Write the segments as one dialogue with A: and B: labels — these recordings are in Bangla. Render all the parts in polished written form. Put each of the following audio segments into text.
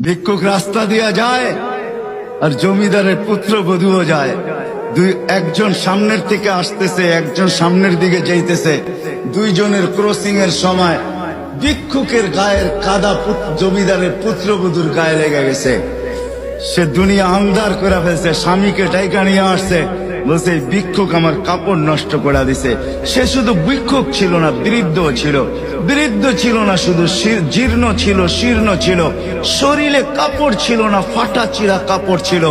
A: ভিক্ষুক রাস্তা দিয়া যায় আর জমিদারের পুত্রবধূও যায়। একজন সামনের থেকে আসতেছে, একজন সামনের দিকে যাইতেছে। দুইজনের ক্রসিং এর সময় ভিক্ষুকের গায়ের কাদা জমিদারের পুত্রবধূর গায়ে লেগে গেছে। সে দুনিয়া আন্ধার করে ফেলছে, স্বামীকে ডাইকা নিয়ে আসছে, বলছে ভিক্ষুক আমার কাপড় নষ্ট করে দিছে। সে শুধু ভিক্ষুক ছিল না, বৃদ্ধ ছিল। বৃদ্ধ ছিল না শুধু, জীর্ণ ছিল, শীর্ণ ছিল। শরীরে কাপড় ছিল না, ফাটা চিরা কাপড় ছিল।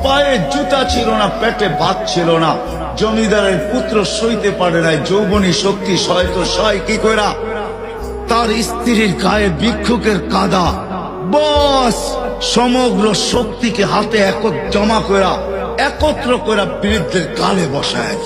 A: পায়ে জুতা ছিল না, পেটে ভাত ছিল না। জমিদারের পুত্র সইতে পারে নাই, যৌবনী শক্তি সয় তো সয় কি কইরা। তার স্ত্রীর গায়ে ভিক্ষুকের কাদা, বস সমগ্র শক্তিকে হাতে জমা করা, একত্র করা বৃদ্ধের গালে বসায়।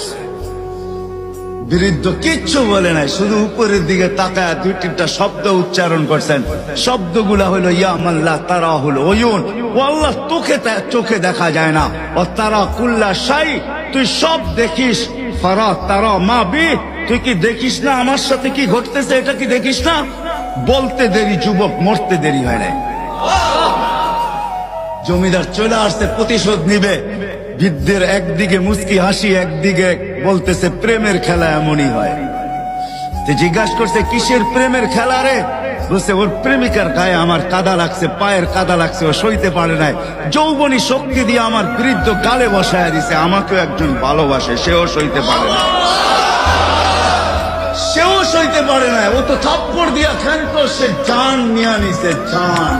A: বৃদ্ধ কিচ্ছু বলে নাই, শুধু উপরের দিকে তাকায় দুই তিনটা শব্দ উচ্চারণ করছেন। শব্দগুলা হলো ইয়া মাল্লাহ তারা হলো ওয়ুন, ও আল্লাহ তোকে চোখে দেখা যায় না। ও তারা কুল্লা শাই, তুই সব দেখিস। ফারা তারা মা বি, তুই কি দেখিস না আমার সাথে কি ঘটতেছে, এটা কি দেখিস না? বলতে দেরি যুবক, মরতে দেরি হয় নাই। জমিদার চলে আসছে, প্রতিশোধ নিবে। বৃদ্ধের একদিকে মুস্কি হাসি, একদিকে বলতেছে প্রেমের খেলা এমনই হয়। জিজ্ঞাসা করছে কিসের প্রেমের খেলা রে? বলছে ওর প্রেমিকার গায়ে আমার কাদা লাগছে, পায়ের কাদা লাগছে, ও সইতে পারে নাই। যৌবনী শক্তি দিয়ে আমার বৃদ্ধ গালে বসায় দিছে। আমাকেও একজন ভালোবাসে, সেও সইতে পারে না, সেও সইতে পারে না। ও তো থাপ্পড় দিয়া খেলতো, সে জান নিয়ে নিছে, জান।